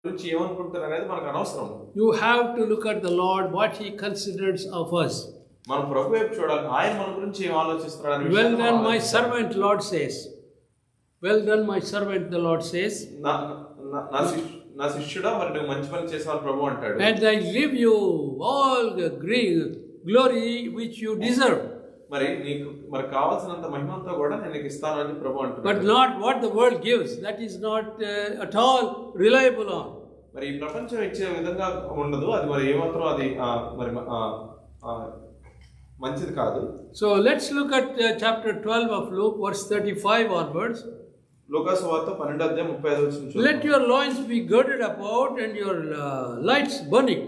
గురించి ఏమనుకుంటారు అనేది మనకు అనవసరం. You have to look at the Lord, what He considers of us. మనం ప్రభు వైపు చూడాలి, ఆయన మన గురించి ఏం ఆలోచిస్తున్నాడు. Well done, my servant, Lord says. Well done, my servant, the Lord says. నా శిష్యుడా, మరి నువ్వు మంచి పని చేసావు ప్రభు అంటాడు. And I give you all the glory which you deserve. మరి నీకు మరి కావాల్సినంత మహిమంతో కూడా నేను నీకు ఇస్తాను అని ప్రభు అంటున్నాడు. But not what the world gives, that is not at all reliable on. మరి ఈ ప్రపంచం ఇచ్చే విధంగా ఉండదు, అది మరి ఏమాత్రం అది మరి మంచిది కాదు. So let's look at chapter 12 of Luke, verse 35 onwards. లూకా సువార్త 12:35. Let your loins be girded about and your lights burning.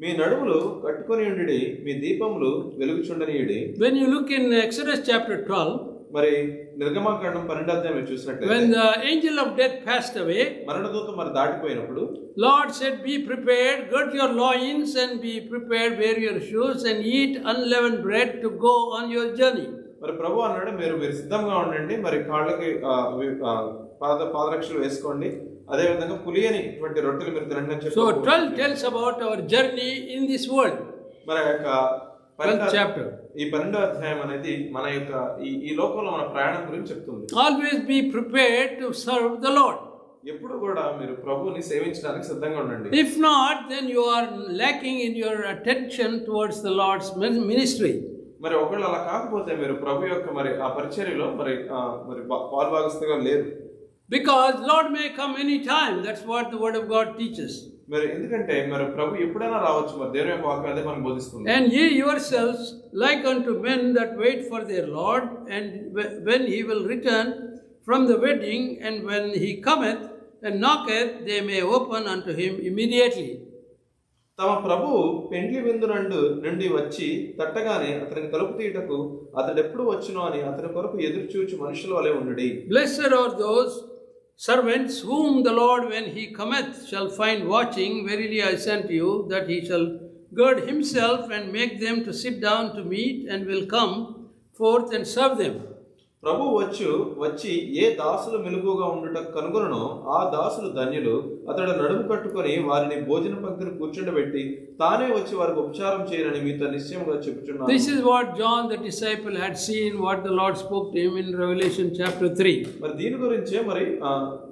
మీ నడుములు కట్టుకొని ఉండి మీ దీపములు వెలుగుచుండనీయుడి. When you look in Exodus chapter 12, మరి నిర్గమకాండం 12 చూసినట్లయితే, when the angel of death passed away, మరణదూత మరి దాటిపోయినప్పుడు Lord said, be prepared, gird your loins and be prepared, wear your shoes and eat unleavened bread to go on your journey. మరి ప్రభు అన్నాడు, మీరు సిద్ధంగా ఉండండి, మరి కాళ్ళకి పాదరక్షలు వేసుకోండి, అదే విధంగా పులియని ఇటువంటి రొట్టెలు మీరు తినండి అని చెప్పి. So 12 tells about our journey in this world. మరి యొక్క 12th chapter, ఈ 12వ అధ్యాయం అనేది మన యొక్క ఈ లోకంలో మన ప్రయాణం గురించి చెప్తుంది. Always be prepared to serve the Lord. ఎప్పుడు కూడా మీరు ప్రభువుని సేవించడానికి సిద్ధంగా ఉండండి. If not, then you are lacking in your attention towards the Lord's ministry. మరి ఒకవేళ అలా కాకపోతే మీరు ప్రభు యొక్క మరి ఆ పరిచర్యలో మరి పాల్భాగస్తుగా లేరు. Because Lord may come any time. That's what the word of God teaches. మరి ఎందుకంటే మరి ప్రభు ఎప్పుడైనా రావచ్చు, మరి దేవుని యొక్క వాక్యం అదే మనకు బోధిస్తుంది. And ye yourselves like unto men that wait for their Lord, and when he will return from the wedding, and when he cometh and knocketh, they may open unto him immediately. తమ ప్రభు పెండ్లి విందు నుండి వచ్చి తట్టగానే అతనికి తలుపు తీయటకు అతడు ఎప్పుడు వచ్చునో అని అతని కొరకు ఎదురు చూచి మనుషుల వలె ఉండుడి. Blessed are those servants whom the Lord when he cometh shall find watching. Verily I say unto you that he shall gird himself and make them to sit down to meat, and will come forth and serve them. ప్రభు వచ్చి ఏ దాసులు మెలుగుగా ఉండుట కనుగొనో ఆ దాసులు ధన్యులు. అతడు నడుము కట్టుకొని వారిని భోజన పంక్తిని కూర్చుండబెట్టి తానే వచ్చి వారికి ఉపచారం చేయనని మీతో నిశ్చయముగా చెప్పుచున్నాను. This is what John the disciple had seen, what the Lord spoke to him in Revelation chapter 3. మరి దీని గురించే మరి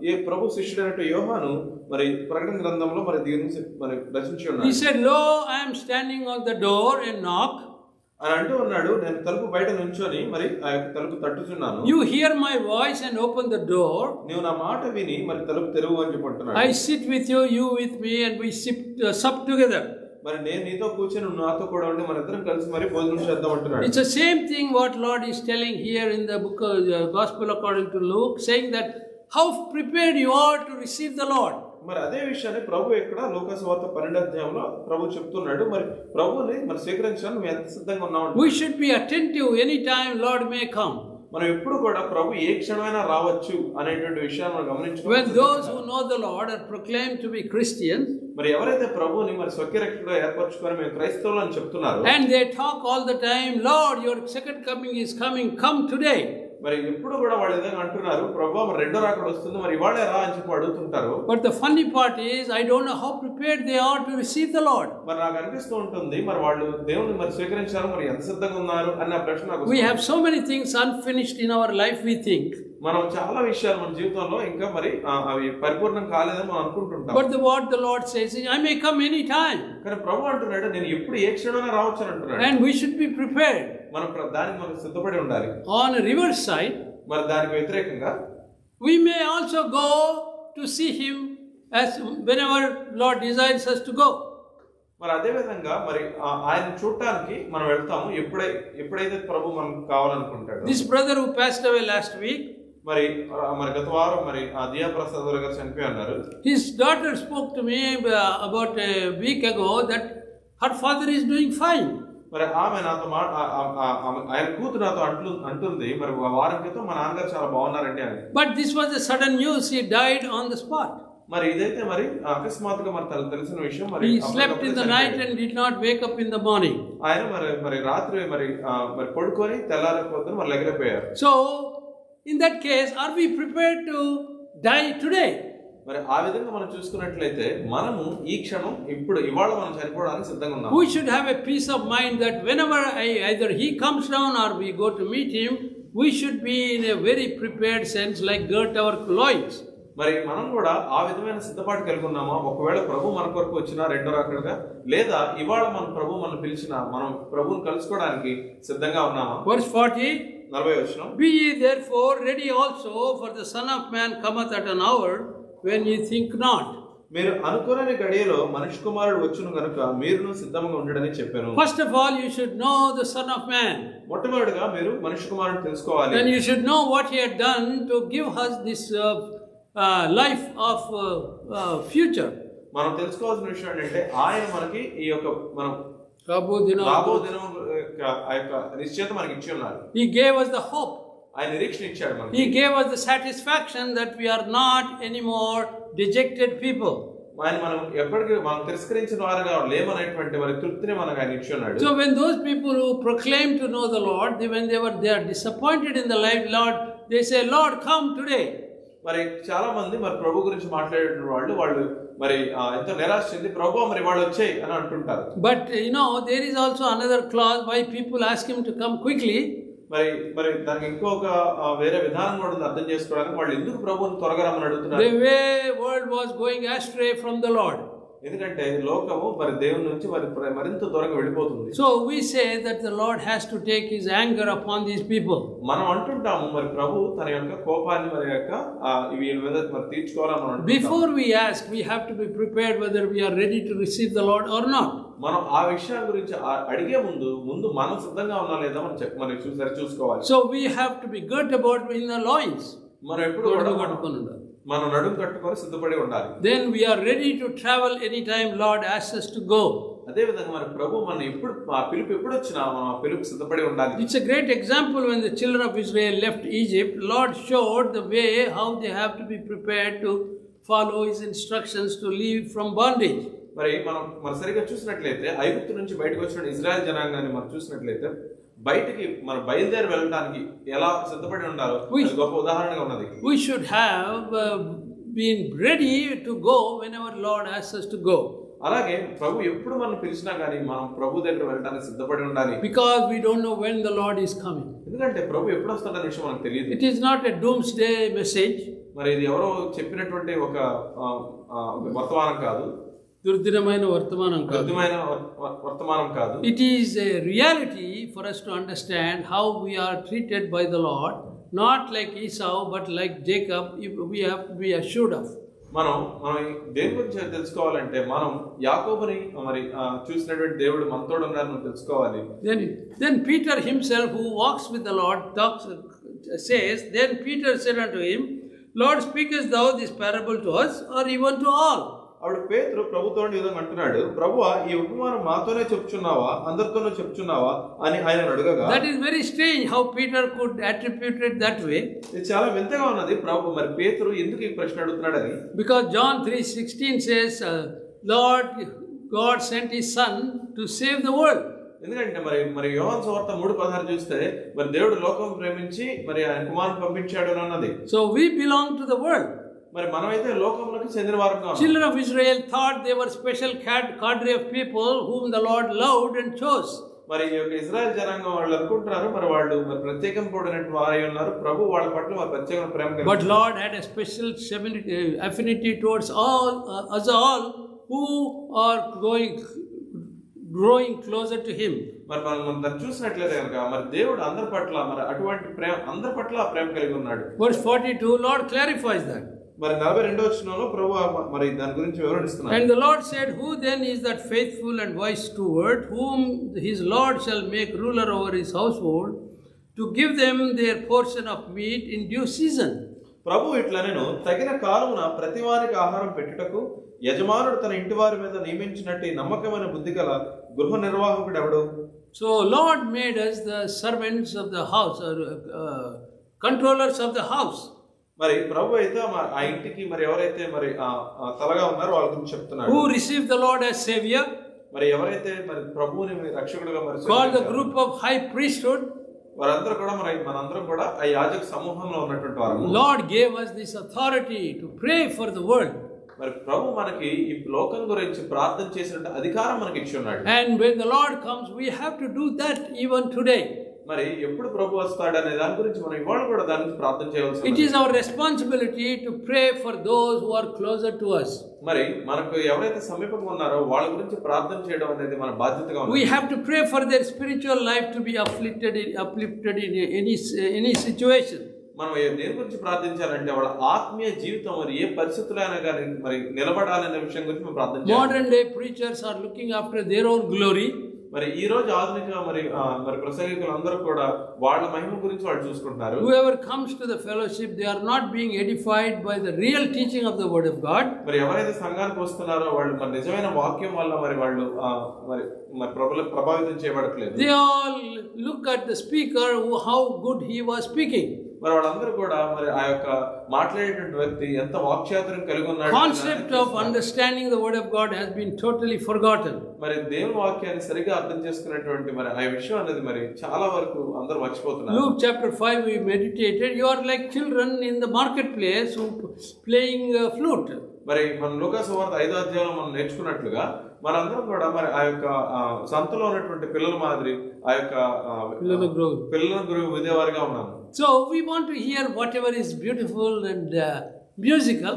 ఏ ప్రభు శిష్యుడైనట్టు యోహాను మరి ప్రకటన గ్రంథంలో మరి దీని గురించి మరి రచించి ఉన్నాడు. He said, lo, I am standing on the door and knock. అని అంటూ ఉన్నాడు, నేను తలుపు బయట నుంచొని మరి ఆ యొక్క తలుపు తట్టుచున్నాను. You hear my voice and open the door. నీవు నా మాట విని మరి తలుపు తెరువు అని చెప్పుంటున్నాడు. I sit with you, you with me, and we sup together. మరి నేను నీతో కూర్చొని నువ్వు నాతో కూడా ఉండి మన ఇద్దరం కలిసి మరి భోజనం చేద్దాం అంటున్నాడు. It's the same thing what Lord is telling here in the book of Gospel according to Luke, saying that how prepared you are to receive the Lord. మరి అదే విషయాన్ని ప్రభు ఇక్కడ లూకా సువార్త 12వ అధ్యాయంలో ప్రభు చెప్తున్నాడు, మరి ప్రభుని మరి స్వీకరించడానికి మేము ఎంత సిద్ధంగా ఉన్నాం. We should be attentive any time Lord may come. మనం ఎప్పుడు కూడా ప్రభు ఏ క్షణమైనా రావచ్చు అనేటువంటి విషయాన్ని మనం గమనించుకోవాలి. When those who know the Lord are proclaimed to be Christians, మరి ఎవరైతే ప్రభుని మరి స్వకీయరక్షకుడిగా ఏర్పరచుకొని మేము క్రైస్తవులు అని చెప్తున్నారు, and they talk all the time, Lord, your second coming is coming, come today. మరి ఎప్పుడు కూడా వాళ్ళు ఏదైనా అంటున్నారు, ప్రభు మరి రెండో రాకడ వస్తుంది, మరి ఇవాళే రా అని చెప్పి అడుగుతుంటారు. But the funny part is, I don't know how prepared they are to receive the Lord. మరి నాకు అనిపిస్తూ ఉంటుంది, మరి వాళ్ళు దేవుని మరి స్వీకరించారు, మరి ఎంత సిద్ధంగా ఉన్నారు అన్న ప్రశ్న నాకు. We have so many things unfinished in our life, we think. మనం చాలా విషయాలు మన జీవితంలో ఇంకా మరి అవి పరిపూర్ణం కాలేదని మనం అనుకుంటుంటాం. But what the Lord says is, I may come any time. కానీ ప్రభు అంటున్నాడు, నేను ఎప్పుడు ఏ క్షణమైనా రావచ్చు అని అంటున్నాడు. And we should be prepared. మనం దానికి మనం సిద్ధపడి ఉండాలి. On a reverse side, మరి దానికి వ్యతిరేకంగా we may also go to see him as whenever Lord desires us to go. మరి అదే విధంగా మరి ఆయన చూడటానికి మనం వెళ్తాము ఎప్పుడైతే ప్రభు మనకు కావాలనుకుంటాడు. This brother who passed away last week, మరి గత వారం మరి దియా ప్రసాద్ గారు చనిపోయి ఉన్నారు. His daughter spoke to me about a week ago that her father is doing fine. మరి ఆమె నాతో ఆయన కూతురు నాతో అంటుంది, మరి వారం క్రితం మా నాన్నగారు చాలా బాగున్నారండి అని. But this was a sudden news, he died on the spot. మరి ఇదైతే మరి అకస్మాత్తుగా మరి తెలిసిన విషయం. మరి he slept in the night and did not wake up in the morning. ఆయన మరి రాత్రి మరి పడుకొని తెల్లారిపోతే మరి లెగలిపోయారు. So in that case, are we prepared to die today? మరి ఆ విధంగా మనం చూసుకున్నట్లయితే మనము ఈ క్షణం ఇవాళ మనం చనిపోవడానికి సిద్ధంగా ఉన్నాం. We should have a peace of mind that whenever either he comes down or we go to meet him, we should be in a very prepared sense, like girt our loins. మరి మనం కూడా ఆ విధమైన సిద్ధపాటు కలిగి ఉన్నామా? ఒకవేళ ప్రభు మన కొరకు వచ్చినా రెండో రాకడగా, లేదా ఇవాళ ప్రభు మనం పిలిచినా మనం ప్రభువుని కలుసుకోవడానికి సిద్ధంగా ఉన్నామా? Verse 40. 40వ వచనం. Be ye therefore ready also, for the Son of Man cometh at an hour when ye think not. మీరు అనుకోని గడియలో మనుష్య కుమారుడు వచ్చును గనుక మీరును సిద్ధంగా ఉండడని చెప్పాను. First of all, you should know the Son of Man. మొట్టమొదటిగా మీరు మనుష్య కుమారుడు తెలుసుకోవాలి. Then you should know what he had done to give us this life of future. మనం తెలుసుకోవాల్సిన విషయం ఏంటంటే ఆయన మనకి ఈ యొక్క మనం రాబో దినం ఆ యొక్క నిశ్చయత మనకి ఇచ్చి ఉన్నారు. He gave us the hope. ఆయన నిరీక్షణ ఇచ్చాడు మనకి. He gave us the satisfaction that we are not anymore dejected people. మనం ఎప్పటికీ మనం తిరస్కరించిన వారుగా లేమనేటువంటి మరి తృప్తిని మనకు ఆయన ఇచ్చి ఉన్నాడు. So when those people who proclaim to know the Lord, when they are disappointed in the life, Lord, they say, Lord, come today. మరి చాలా మంది మరి ప్రభు గురించి మాట్లాడే వాళ్ళు మరి ఎంతో నిరాశ చెంది ప్రభు మరి వాళ్ళు వచ్చేయి అని అంటుంటారు. But there is also another clause why people ask him to come quickly. మరి దానికి ఇంకొక వేరే విధానం కూడా ఉంది అర్థం చేసుకోవడానికి. వాళ్ళు ఎందుకు ప్రభువుని త్వరగా రమ్మని అడుగుతున్నారు? The way world was going astray from the Lord. ఎందుకంటే లోకము మరి దేవుని నుంచి మరింత దూరంగా వెళ్ళిపోతుంది. So we say that the Lord has to take his anger upon these people. మనం అంటుంటాము మరి ప్రభు తన యొక్క కోపాన్ని మరి యొక్క వీళ్ళ మీద మరి తీర్చుకోవాలని మనం అంటుంటాము. Before we ask, we have to be prepared whether we are ready to receive the Lord or not. మనం ఆ విషయం గురించి అడిగే ముందు మనం సిద్ధంగా ఉన్నా లేదా మనం చూసుకోవాలి. So we have to be girt about in the loins. మనం ఎప్పుడు మనం నడుం కట్టుకొని సిద్ధపడి ఉండాలి. Then we are ready to travel anytime Lord asks us to go. అదే విధంగా మరి ప్రభు మన పిలుపు ఎప్పుడు వచ్చినా మనం ఆ పిలుపు సిద్ధపడి ఉండాలి. It's a great example when the children of Israel left Egypt. Lord showed the way how they have to be prepared to follow his instructions to leave from bondage. మనం సరిగా చూసినట్లయితే ఐగుప్తు నుంచి బయటకు వచ్చిన ఇజ్రాయెల్ జనాంగాన్ని మనం చూసినట్లయితే బయటికి మనం బయలుదేరి వెళ్ళడానికి ఎలా సిద్ధపడి ఉండాలో గొప్ప ఉదాహరణగా ఉన్నది. We should have been ready to go whenever Lord asks us to go. అలాగే ప్రభు ఎప్పుడు మనం పిలిచినా గానీ మనం ప్రభు దగ్గర వెళ్ళడానికి సిద్ధపడి ఉండాలి. Because we don't know when the Lord is coming. ఎందుకంటే ప్రభు ఎప్పుడు వస్తాడనే విషయం మనకు తెలియదు. It is not a doomsday message. మరి ఇది ఎవరో చెప్పినటువంటి ఒక వర్తమానం కాదు. దుర్దినమైన వర్తమానం కాదు. It is a reality for us to understand how we are treated by the Lord, not like Esau but like Jacob. We have to be assured of. మనం దేని గురించి తెలుసుకోవాలంటే మనం యాకోబుని మరి చూసినటువంటి దేవుడు మనతోడు ఉన్నారని తెలుసుకోవాలి. Then Peter himself, who walks with the Lord, says, then Peter said unto him, Lord, speakest thou this parable to us or even to all? అప్పుడు పేతురు ప్రభుతో ఈ విధంగా అంటున్నాడు, ప్రభువా ఈ ఉపమానం మాతోనే చెప్తున్నావా అందరితోనే చెప్తున్నావా అని ఆయన అడగగా. That is very strange how Peter could attribute it that way. ఇది చాలా వింతగా ఉన్నది. ప్రభు మరి పేతురు ఎందుకు ఈ ప్రశ్న అడుగుతున్నాడని. Because John 3:16 says, Lord God sent his son to save the world. ఎందుకంటే మరి యోహాను సువార్త 3:16 చూస్తే మరి దేవుడు లోకం ప్రేమించి మరి ఆయన కుమారుని పంపించాడు అని అన్నది. So we belong to the world. మరి మనమైతే లోకములకు చెందిన వారుగా. Children of Israel thought they were special cadre of people whom the Lord loved and chose. మరి ఈ యొక్క ఇజ్రాయెల్ జనాంగం వాళ్ళు అనుకుంటున్నారు మరి వాళ్ళు మరి ప్రత్యేకం కూడినటువంటి వారై ఉన్నారు. ప్రభు వాళ్ళ పట్ల మరి ప్రత్యేకమైన ప్రేమ కలిగి. But Lord had a special affinity towards all who are growing closer to him. మరి మనం దాన్ని చూసినట్లయితే కనుక మరి దేవుడు అందరి పట్ల మరి అటువంటి ప్రేమ అందరి పట్ల ప్రేమ కలిగి ఉన్నాడు. Verse 42, Lord clarifies that. మరి 42వ వచనంలో ప్రభు మరి దాని గురించి వివరిస్తున్నాడు. And the Lord said, who then is that faithful and wise steward whom his Lord shall make ruler over his household to give them their portion of meat in due season? ప్రభు ఇట్లా నేను తగిన కాలమున ప్రతి వారికి ఆహారం పెట్టుటకు యజమానుడు తన ఇంటి వారి మీద నియమించినట్టు నమ్మకమైన బుద్ధి గల గృహ నిర్వాహకుడు ఎవడు? So Lord made us the servants of the house or controllers of the house. మరి ప్రభు అయితే ఆ ఇంటికి మరి ఎవరైతే మరి తలగా ఉన్నారో వాళ్ళ గురించి చెప్తున్నాడు. Who received the Lord as savior? మరి ఎవరైతే మరి ప్రభువుని రక్షకుడిగా మరి called the group of high priesthood. వారందరూ కూడా మనందరం కూడా ఆ యాజక సమూహంలో ఉన్నటువంటి వారు. Lord gave us this authority to pray for the world. మరి ప్రభు మనకి ఈ లోకం గురించి ప్రార్థన చేసినట్టు అధికారం మనకి ఇచ్చి ఉన్నాడు. And when the Lord comes, we have to do that even today. మరి ఎప్పుడు ప్రభు వస్తాడు అనే దాని గురించి మనం ఇవాళ కూడా దాని గురించి ప్రార్థన చేయవలసి It is our responsibility to pray for those who are closer to us. మరి మనకు ఎవరైతే సమీపంగా ఉన్నారో వాళ్ళ గురించి ప్రార్థన చేయడం అనేది మన బాధ్యతగా ఉంది. We have to pray for their spiritual life to be uplifted in any situation. మనం దేని గురించి ప్రార్థించాలంటే వాళ్ళ ఆత్మీయ జీవితం మరి ఏ పరిస్థితుల్లో అయినా కానీ మరి నిలబడాలనే విషయం గురించి మనం ప్రార్థన చేయాలి. Modern day preachers are looking after their own glory. మరి ఈ రోజు ఆధునిక మరి ప్రసంగికులు అందరూ కూడా వాళ్ళ మహిమ గురించి వాళ్ళు చూసుకుంటున్నారు. Whoever comes to the fellowship, they are not being edified by the real teaching of the word of God. మరి ఎవరైతే సంఘానికి వస్తున్నారో వాళ్ళు మరి నిజమైన వాక్యం వల్ల మరి వాళ్ళు మరి ప్రభావితం చేయబడట్లేదు. They all look at the speaker, how good he was speaking. మరి వాళ్ళందరూ కూడా మరి ఆ యొక్క మాట్లాడేటువంటి వ్యక్తి ఎంత వాక్చాతుర్యం కలిగి ఉన్నాడు. Concept of understanding the word of God has been totally forgotten. మరి దేవుని వాక్యాన్ని సరిగా అర్థం చేసుకునేటువంటి మరి ఆ విషయం అనేది మరి చాలా వరకు అందరూ మర్చిపోతున్నారు. Luke chapter 5 we meditated, you are like children in the marketplace who playing flute. మరి మన లూకా సువార్త 5వ అధ్యాయంలో మనం నేర్చుకున్నట్లుగా మనందరం కూడా మరి ఆ యొక్క సంతలో ఉన్నటువంటి పిల్లల మాదిరి ఆ యొక్క పిల్లల గురువు విదేవారిగా ఉన్నాము. So we want to hear whatever is beautiful and musical.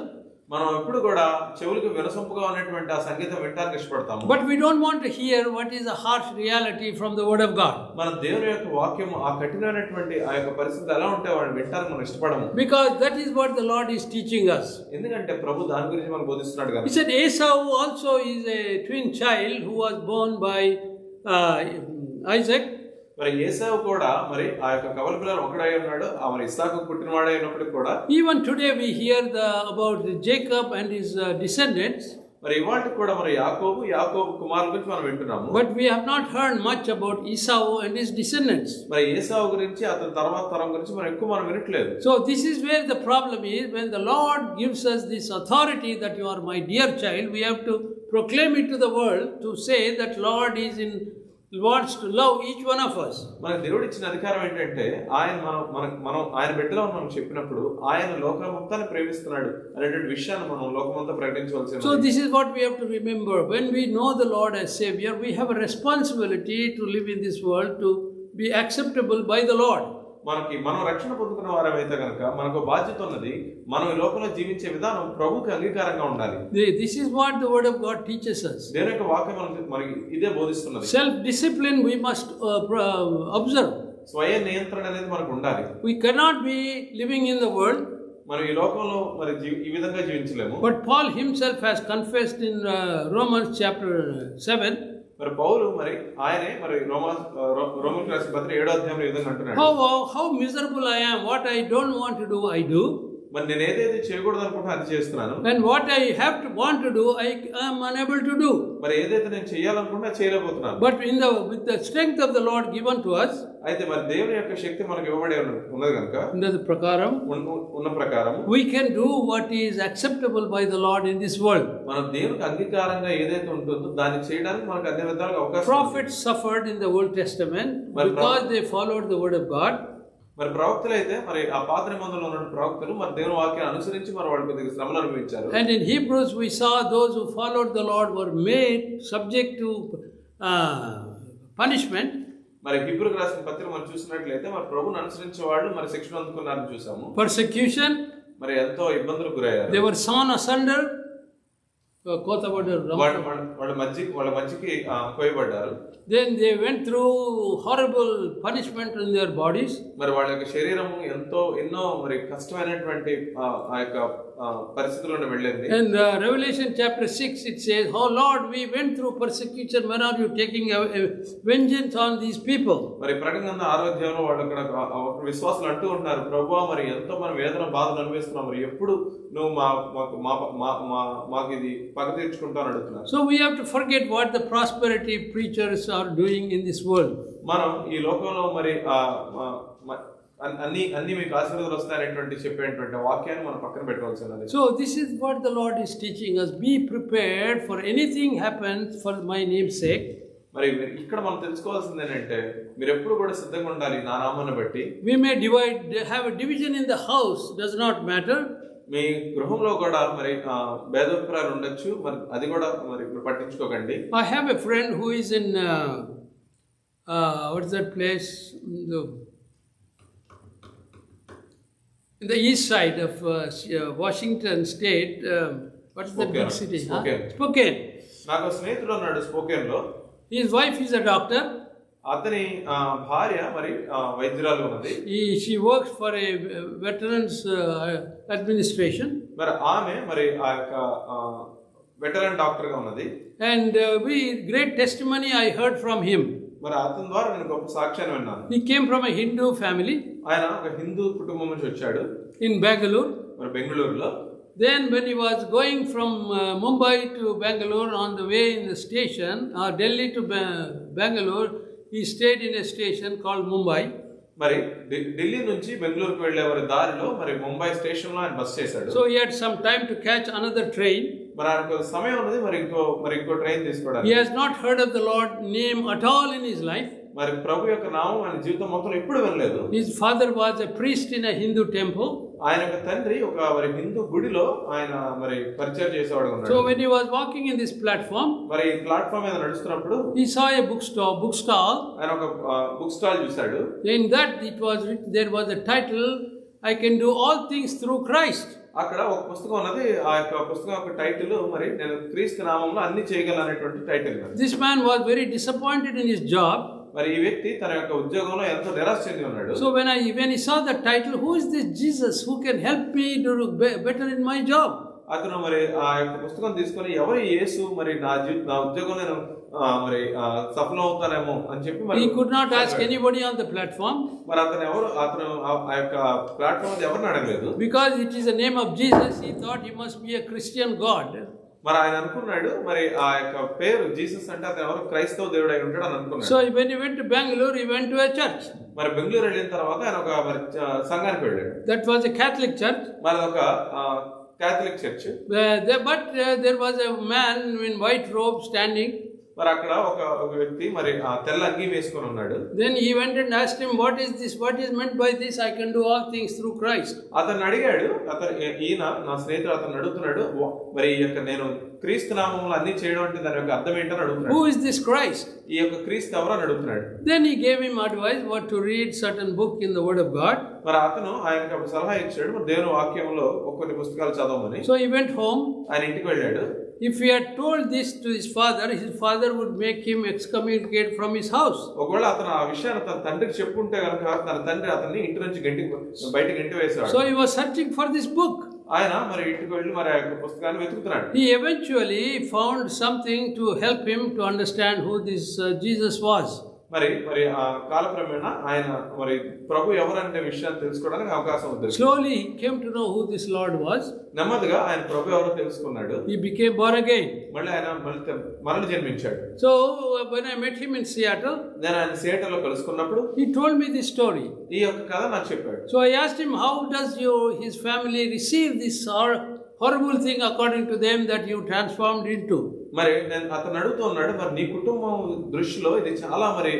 మనం ఎప్పుడు కూడా చెవులకు వినసొంపుగా ఉన్నటువంటి ఆ సంగీతం వినడానికి ఇష్టపడతాము. But we don't want to hear what is a harsh reality from the word of God. మన దేవుని యొక్క వాక్యం ఆ కఠినమైనటువంటి ఆ యొక్క పరిస్థితులు ఎలా ఉంటే వాడిని వినడానికి మనం ఇష్టపడము. Because that is what the Lord is teaching us. ఎందుకంటే ప్రభు దాని గురించి మనకు బోధిస్తున్నాడు కదా. He said Esau also is a twin child who was born by Isaac. మరి ఏసావు కూడా మరి ఆ యొక్క కవల పిల్లలు ఒకడై ఉన్నాడు. మరి ఇస్సాకు పుట్టినవాడై ఉన్నప్పటికీ కూడా Even today we hear about Jacob and his descendants. మరి ఇవాళ కూడా మరి యాకోబు కుమారుల గురించి మనం వింటున్నాము. But we have not heard much about Esau and his descendants. మరి ఏసావు గురించి అతని తర్వాత తరం గురించి మనం ఎక్కువ వినట్లేదు. So this is where the problem is. When the Lord gives us this authority that you are my dear child, we have to proclaim it to the world to say that Lord wants to love each one of us. మన దేవుడు ఇచ్చిన అధికారం ఏంటంటే ఆయన మనం ఆయన బిడ్డలో మనం చెప్పినప్పుడు ఆయన లోకం మొత్తాన్ని ప్రేమిస్తున్నాడు అనేటువంటి విషయాన్ని మనం లోకమంతా ప్రకటించవలసి. So this is what we have to remember. When we know the Lord as Savior, we have a responsibility to live in this world to be acceptable by the Lord. మనం రక్షణ పొందుకున్న వారైతే కనుక మనకు బాధ్యత ఉన్నది. మనం ఈ లోకంలో జీవించే విధానం ప్రభువుకి అంగీకారంగా ఉండాలి. This is what the word of God teaches us. దేవుని యొక్క వాక్యం మనకి ఇదే బోధిస్తున్నది. Self discipline we must observe. స్వయ నియంత్రణ అనేది మనకు ఉండాలి. We cannot be living in the world. మనం ఈ లోకంలో మరి ఈ విధంగా జీవించలేము. But Paul himself has confessed in Romans chapter 7. మరి పౌలు మరి ఆయనే మరి రోమన్ రాసిన పత్రిక 7వ అధ్యాయంలో ఈ విధంగా అంటున్నాడు. How miserable I am. What I don't want to do, I do. మరి నేను ఏదైతే చేయకూడదు అనుకుంటున్నా అది చేస్తున్నాను. And what I want to do, I am unable to do. మరి ఏదైతే నేను చేయాలనుకుంటున్నా చేయలేకపోతున్నాను. But with the strength of the Lord given to us, అయితే మరి దేవుని యొక్క శక్తి మనకు ఇవ్వబడి ఉన్నది కనుక ఉన్న ప్రకారం we can do what is acceptable by the Lord in this world. మనం దేవునికి అంగీకారంగా ఏదైతే ఉంటుందో దాన్ని చేయడానికి మనకు అన్ని విధాలుగా అవకాశం. Prophets suffered in the Old Testament because they followed the word of God. మరి ప్రవక్తలు అయితే మరి ఆ పాత నిబంధనలో ఉన్న ప్రవక్తలు మరి దేవుని వాక్యాన్ని అనుసరించి మరి వాళ్ళు కొద్దిగా శ్రమలు అనుభవించారు. And in Hebrews we saw those who followed the Lord were made subject to punishment. మరి హీబ్రూకు రాసిన పత్రిక మనం చూసినట్లయితే మరి ప్రభువుని అనుసరించే వాళ్ళు మరి శిక్షణ అందుకున్నారని చూసాము. Persecution, మరి ఎంతో ఇబ్బందులకు గురయ్యారు. they were sawn asunder. వాళ్ళ మధ్యకి కోయబడ్డారు. Then they went through horrible punishment in their bodies. మరి వాళ్ళ యొక్క శరీరము ఎన్నో మరి కష్టమైనటువంటి ఆ యొక్క పరిస్థితులను వెళ్ళింది. In Revelation chapter 6 it says, "Oh Lord, we went through persecution. When are you taking vengeance on these people?" మరి ప్రకటన గ్రంథం 6వ అధ్యాయంలో వాళ్ళు అక్కడ విశ్వాసులు అంటూ ఉన్నారు, ప్రభువా మరి ఎంతో మనం వేదన బాధలు అనుభవిస్తున్నాం, మరి ఎప్పుడు నువ్వు మాకు ఇది పగ తీర్చుకుంటావు అని అడుగుతున్నారు. So we have to forget what the prosperity preachers are doing in this world. మనం ఈ లోకంలో మరి అన్ని మీకు ఆశీర్వాదాలు వస్తాయనేటువంటి చెప్పేటువంటి వాక్యాన్ని మనం పక్కన పెట్టవలసి ఉన్నది. So this is what the Lord is teaching us. Be prepared for anything happens for my name's sake. మరి ఇక్కడ మనం తెలుసుకోవాల్సింది ఏంటంటే మీరు ఎప్పుడు కూడా సిద్ధంగా ఉండాలి నా నామాన్ని బట్టి. We may have a division in the house, does not matter. మీ గృహంలో కూడా మరి భేదాభిప్రాయాలు ఉండొచ్చు, మరి అది కూడా మరి ఇప్పుడు పట్టించుకోకండి. I have a friend who is in what is that place in the east side of Washington State. What is that big city? Spokane. నాకు స్నేహితుడు ఉన్నాడు స్పోకెన్ లో. His wife is a doctor. అతని భార్య మరి వైద్యురాలు ఉన్నది. She works for a veterans administration. మరి ఆమె మరి ఆ యొక్క వెటరన్ డాక్టర్ గా ఉన్నది. And great testimony I heard from him. మరి అతని ద్వారా నేను గొప్ప సాక్ష్యాన్ని విన్నాను. He came from a Hindu family. ఆయన ఒక హిందూ కుటుంబం నుంచి వచ్చాడు. In Bangalore. మరి బెంగళూరులో. Then when he was going from Mumbai to Bangalore, on the way in the station, Delhi to Bangalore, he stayed in a station called Mumbai. మరి ఢిల్లీ నుంచి బెంగళూరుకు వెళ్ళే వారి దారిలో మరి ముంబై స్టేషన్ లో ఆయన బస్ చేశాడు. So he had some time to catch another train. మరి ఆయనకు సమయం ఉన్నది మరి ఇంకో ట్రైన్ తీసుకోవడానికి. He has not heard of the Lord name at all in his life. మరి ప్రభు యొక్క నామం ఆయన జీవితం మొత్తం ఎప్పుడు వినలేదు. His father was a priest in a Hindu temple. ఆయన యొక్క తండ్రి ఒక మరి హిందూ గుడిలో ఆయన మరి పరిచయం చేసేవాడు ఉన్నాడు. So when he was walking in this platform, మరి ప్లాట్ఫామ్ మీద నడుస్తున్నప్పుడు he saw a bookstall. ఆయన ఒక బుక్ స్టాల్ చూశాడు. In that there was a title, I can do all things through Christ. అక్కడ ఒక పుస్తకం ఉన్నది. ఆ యొక్క పుస్తకం యొక్క టైటిల్ మరి నేను క్రీస్తు నామములో అన్ని చేయగలను అనేటువంటి title. This man was very disappointed in his job. మరి ఈ వ్యక్తి తన యొక్క ఉద్యోగంలో ఎంతో నిరాశ చెంది ఉన్నాడు. So when he saw the title, who is this Jesus who can help me to do better in my job? అతను మరి ఆ యొక్క పుస్తకం తీసుకొని ఎవరు యేసు మరి నా ఉద్యోగంలో నేను మరి సఫలం అవుతానేమో అని చెప్పి మరి he could not ask anybody on the platform. మరి అతను ఆ యొక్క ప్లాట్ఫామ్ మీద ఎవరిని అడగలేదు. Because it is the name of Jesus, he thought he must be a Christian God. మరి ఆయన అనుకున్నాడు మరి ఆ యొక్క పేరు జీసస్ అంటే అతను ఎవరు క్రైస్తవ దేవుడు అయి ఉంటాడు అని అనుకున్నాడు. So when he went to Bangalore, he went to a church. మరి బెంగళూరు వెళ్ళిన తర్వాత ఆయన ఒక మరి సంఘానికి వెళ్ళాడు. That was a Catholic church. మరి ఒక Catholic church. But there was a man in white robe standing. మరి అక్కడ ఒక వ్యక్తి మరి తెల్ల అంగీ వేసుకొని ఉన్నాడు. Then he went and asked him, what is this? What is meant by this? I can do all things through Christ. అతను అడిగాడు. ఈయన నా స్నేహితుడు అతను అడుగుతున్నాడు మరి ఈ యొక్క నేను క్రీస్తు నామములో అన్ని చేయడం అంటే దాని యొక్క అర్థం ఏంటని అడుగుతున్నాడు. Who is this Christ? ఈ యొక్క క్రీస్తు ఎవరు అని అడుగుతున్నాడు. Then he gave him advice what to read certain book in the Word of God. మరి అతను ఆయనకు ఒక సలహా ఇచ్చాడు మరి దేవుని వాక్యంలో కొన్ని పుస్తకాలు చదవమని. So he went home. ఆయన ఇంటికి వెళ్ళాడు. If he had told this to his father would make him excommunicate from his house. ఒకవేళ అతను ఆ విషయాన్ని తన తండ్రికి చెప్పుంటే గనుక తన తండ్రి అతన్ని ఇంటి నుంచి బయటికి గెంటి వేశాడు. So he was searching for this book. ఆయన మరి ఇంటికి వెళ్ళి మరి ఆ యొక్క పుస్తకాన్ని వెతుకుతున్నాడు. He eventually found something to help him to understand who this Jesus was. మరి ఆ కాలక్రమేణా ఆయన మరి ప్రభు ఎవరంటే విషయాన్ని తెలుసుకోవడానికి అవకాశం ఉంది. Slowly he came to know who this Lord was. నెమ్మదిగా ఆయన ప్రభు ఎవరో తెలుసుకున్నాడు. He became born again. మళ్ళీ ఆయన మరల జన్మించాడు. So when I met him in Seattle, నేను ఆయన సియాటల్ లో కలుసుకున్నప్పుడు he told me this story. ఈ యొక్క కథ నాకు చెప్పాడు. So I asked him, how does his family receive this horrible thing according to them that you transformed into? మరి నేను అతను అడుగుతూ ఉన్నాడు మరి నీ కుటుంబం దృష్టిలో ఇది చాలా మరి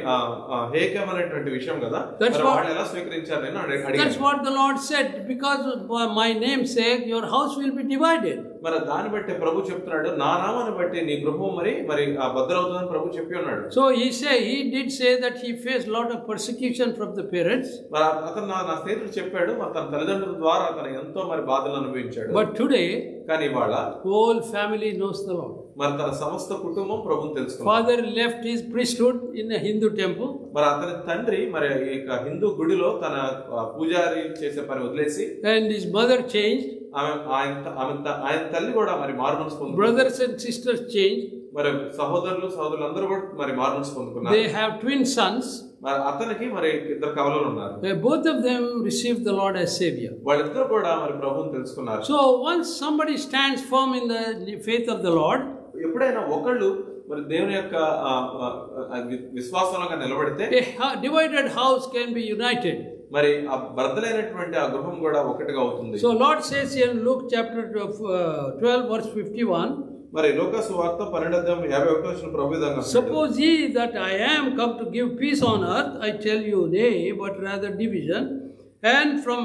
హేయకరమైనటువంటి విషయం కదా, వాళ్ళు ఎలా స్వీకరించారు నేను అడిగాను. That's what the Lord said, because my name sake your house will be divided. మరి దాన్ని బట్టి ప్రభు చెప్తున్నాడు నా నామాన్ని బట్టి నీ గృహం మరి బద్దలవుతుందని ప్రభు చెప్పి ఉన్నాడు. So he did say that he faced lot of persecution from the parents. మరి అతను నా స్నేహితుడు చెప్పాడు మరి తన తల్లిదండ్రుల ద్వారా అతను ఎంతో మరి బాధలు అనుభవించాడు. But today కానీ ఇవాళ whole family knows the Lord. మరి తన సమస్త కుటుంబం ప్రభువుని తెలుసుకున్నాడు. Father left his priesthood in a Hindu temple. మరి అతని తండ్రి మరి ఈ హిందూ గుడిలో తన పూజారి చేసే పని వదిలేసి, and his mother changed. ఆయన తల్లి కూడా మరి మారుమనసు పొందుకుంది. Brothers and sisters changed. మరి సహోదరులందరూ కూడా మరి మారుమనసు పొందుకున్నారు. They have twin sons. మరి అతనికి మరి ఇద్దరు కవలలు ఉన్నారు. Both of them received the Lord as Savior. వాళ్ళిద్దరు కూడా మరి ప్రభువుని తెలుసుకున్నారు. So once somebody stands firm in the faith of the Lord, ఎప్పుడైనా ఒకళ్ళు మరి దేవుని యొక్క విశ్వాసంలో నిలబడితే a divided house can be united. మరి ఆ బద్దలైనటువంటి ఆ గృహం కూడా ఒకటిగా అవుతుంది. So Lord says in Luke chapter 12 verse 51, మరి లోకాసు వార్త 12:51 ప్రభు విధంగా అంటున్నాడు. Suppose ye that I am come to give peace on earth, I tell you nay, but rather division. And from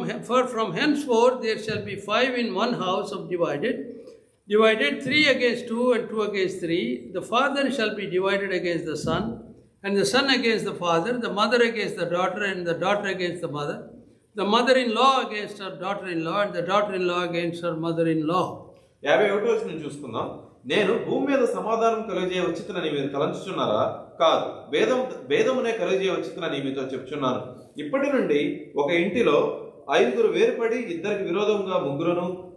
henceforth there shall be 5 in one house of divided, 3 against 2 and 2 against 3. The father shall be divided against the son, and the son against the father, the mother against the daughter, and the daughter against the mother, the mother-in-law against her daughter-in-law, and the daughter-in-law against her mother-in-law. 51వ వచనం చూసుకుందాం. నేను భూమి మీద సమాధానం కలుగజేయ వచ్చినని మీరు తలంచుచున్నారా? కాదు, భేదమునే కలుగజేయ వచ్చినని మీతో చెప్తున్నాను. ఇప్పటి నుండి ఒక ఇంటిలో 5 వేరుపడి ఇద్దరికి విరోధంగా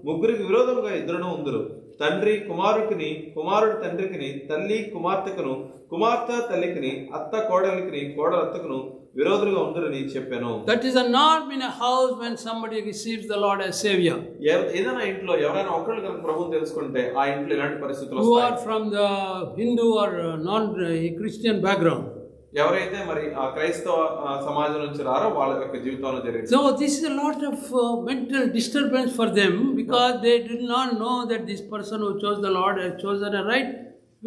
ముగ్గురికి విరోధంగా ఇద్దరును ఉందురు. తండ్రి కుమారుడికిని, కుమారుడు తండ్రికిని, తల్లి కుమార్తెకును, కుమార్తె తల్లికిని, అత్త కోడలికిని, కోడలు అత్తకును విరోధులుగా ఉందరని చెప్పాను. That is a norm in a house when somebody receives the Lord as Savior. ఏదైనా ఇంట్లో ఎవరైనా ఒకళ్ళు కనుక ప్రభువుని తెలుసుకుంటే ఆ ఇంట్లో ఇలాంటి పరిస్థితులు Who వస్తాయి. are from the Hindu or non-Christian background. ఎవరైతే మరి ఆ క్రైస్తవ సమాజం నుంచి రారో వాళ్ళ యొక్క జీవితంలో జరిగింది. So this is a lot of mental disturbance for them because they did not know that this person who chose the Lord has chosen a right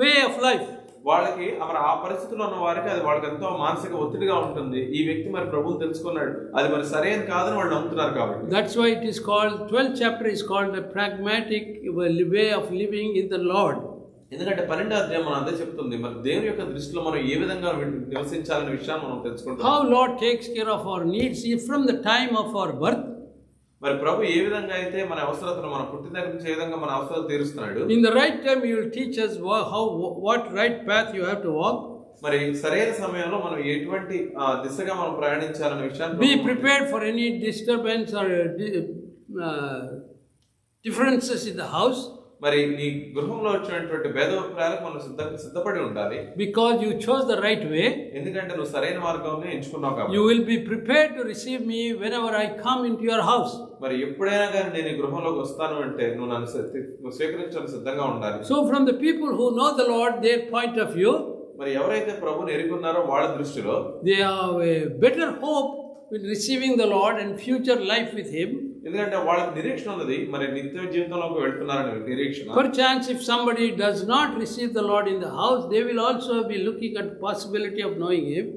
way of life. వాళ్ళకి మరి ఆ పరిస్థితిలో ఉన్న వారికి అది వాళ్ళకి ఎంతో మానసిక ఒత్తిడిగా ఉంటుంది. ఈ వ్యక్తి మరి ప్రభువుని తెలుసుకున్నాడు, అది మరి సరైన కాదని వాళ్ళు నమ్ముతున్నారు కాబట్టి. That's why it is called 12th chapter is called the pragmatic way of living in the Lord. ఎందుకంటే 12వ అధ్యాయం మనం అదే చెప్తుంది, మరి దేవుని యొక్క దృష్టిలో మనం ఏ విధంగా నివసించాలనే విషయాన్ని మనం తెలుసుకుంటాం. How Lord takes care of our needs from the time of our birth. మరి ప్రభు ఏ విధంగా అయితే మన అవసరతను మన పుట్టిన దగ్గర నుంచి ఏ విధంగా మన అవసరాలు తీరుస్తున్నాడు. In the right time he will teach us what right path you have to walk. మరి సరైన సమయంలో మనం ఎటువంటి దిశగా మనం ప్రయాణించాలనే విషయాన్ని Be prepared for any disturbance or differences in the house. మరి నీ గృహంలో వచ్చినటువంటి భేదాభిప్రాయాలకు మనం సిద్ధపడి ఉండాలి. Because you chose the right way. ఎందుకంటే నువ్వు సరైన మార్గాన్ని ఎంచుకున్నావు కాబట్టి. You will be prepared to receive me whenever I come into your house. మరి ఎప్పుడైనా కానీ నేను ఈ గృహంలోకి వస్తాను అంటే నువ్వు నన్ను స్వీకరించడానికి సిద్ధంగా ఉండాలి. So from the people who know the Lord, their point of view, మరి ఎవరైతే ప్రభువుని ఎరుగున్నారో వాళ్ళ దృష్టిలో they have a better hope in receiving the Lord and future life with him. ఎందుకంటే వాళ్ళకి నిరీక్షణ ఉన్నది, మరి నిత్య జీవితంలోకి వెళ్తున్నారని నిరీక్షణ. Perchance if somebody does not receive the Lord in the house, they will also be looking at possibility of knowing him.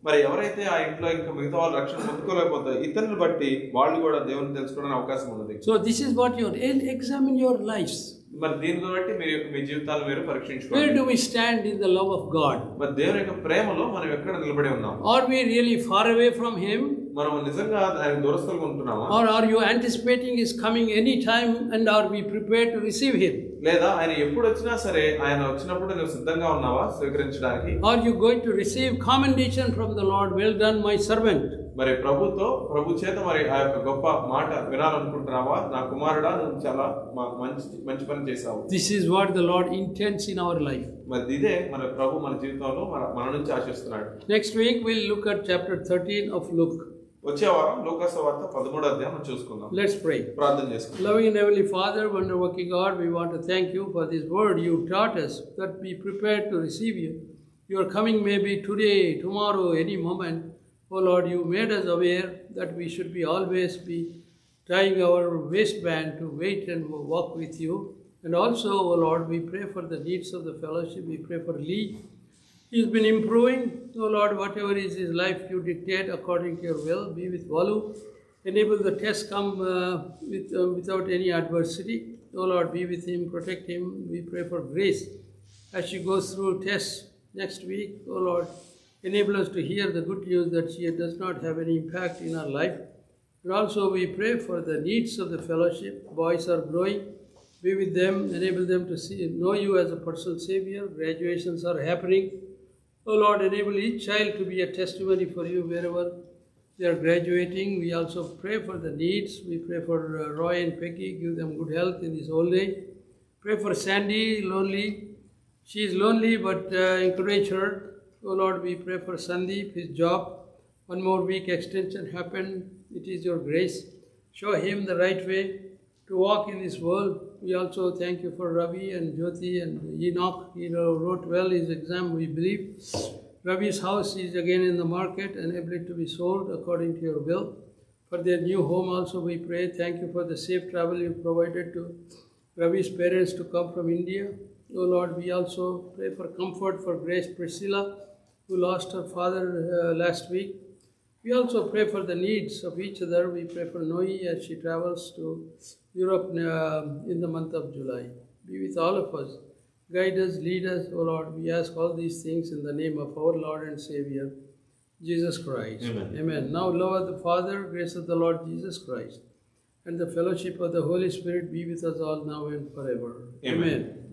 మరి ఎవరైతే ఆ ఇంట్లో ఇంకా మిగతా వాళ్ళు రక్షణ పొందుకోలేకపోతే ఇతరులను బట్టి వాళ్ళు కూడా దేవుని తెలుసుకోవడానికి అవకాశం ఉన్నది. So this is what you examine your lives. మరి దీన్ని బట్టి మీ జీవితాలను మీరు పరీక్షించుకోవాలి. Where do we stand in the love of God? మరి దేవుని యొక్క ప్రేమలో మనం ఎక్కడ నిలబడి ఉన్నాం? Are we really far away from him? మనం నిజంగా ఆయన దూరస్థులుగా ఉంటున్నామా? Or are you anticipating his coming any time and are we prepared to receive him? లేదా ఆయన ఎప్పుడు వచ్చినా సరే ఆయన వచ్చినప్పుడు నువ్వు సిద్ధంగా ఉన్నావా స్వీకరించడానికి? Are you going to receive commendation from the Lord, well done my servant? మరి ప్రభు చేత మరి ఆ యొక్క గొప్ప మాట వినాలనుకుంటున్నావా? నా కుమారుడా, నువ్వు చాలా మంచి పని చేశావు. This is what the Lord intends in our life. మరి ఇదే మన ప్రభు మన జీవితంలో మన నుంచి ఆశిస్తున్నాడు. Next week we'll look at chapter 13 of Luke. వచ్చే వారం లూకాసు వార్త 13వ అధ్యాయం చూసుకుందాం. Let's pray. ప్రార్థన చేసుకుందాం. Loving and heavenly Father, wonder working God, we want to thank you for this word you taught us, that we prepared to receive you. Your coming may be today, tomorrow, any moment. Oh Lord, you made us aware that we should be always be tying our waistband to wait and walk with you. And also, oh Lord, we pray for the needs of the fellowship. We pray for Lee. He's been improving. Oh Lord, whatever is his life, you dictate according to your will. Be with Valu. Enable the test come without any adversity. Oh Lord, be with him, protect him. We pray for grace as she goes through tests next week. Oh Lord, enable us to hear the good news that she does not have any impact in our life. And also we pray for the needs of the fellowship. Boys are growing. Be with them, enable them to know you as a personal Savior. Graduations are happening. Oh Lord, enable each child to be a testimony for you wherever they are graduating. We also pray for the needs. We pray for Roy and Peggy. Give them good health in this old age. Pray for Sandy, lonely. She is lonely, but encourage her. Oh Lord, we pray for Sandeep, his job. One more week extension happened. It is your grace. Show him the right way to walk in this world. We also thank you for Ravi and Jyoti and Enoch. He wrote well his exam, we believe. Ravi's house is again in the market and able to be sold according to your will. For their new home also we pray. Thank you for the safe travel you provided to Ravi's parents to come from India. O Lord, we also pray for comfort for Grace Priscilla, who lost her father last week. We also pray for the needs of each other. We pray for Noe as she travels to Europe in the month of July. Be with all of us. Guide us, lead us, O Lord. We ask all these things in the name of our Lord and Savior, Jesus Christ. Amen. Amen. Now, love of the Father, grace of the Lord Jesus Christ, and the fellowship of the Holy Spirit be with us all now and forever. Amen. Amen.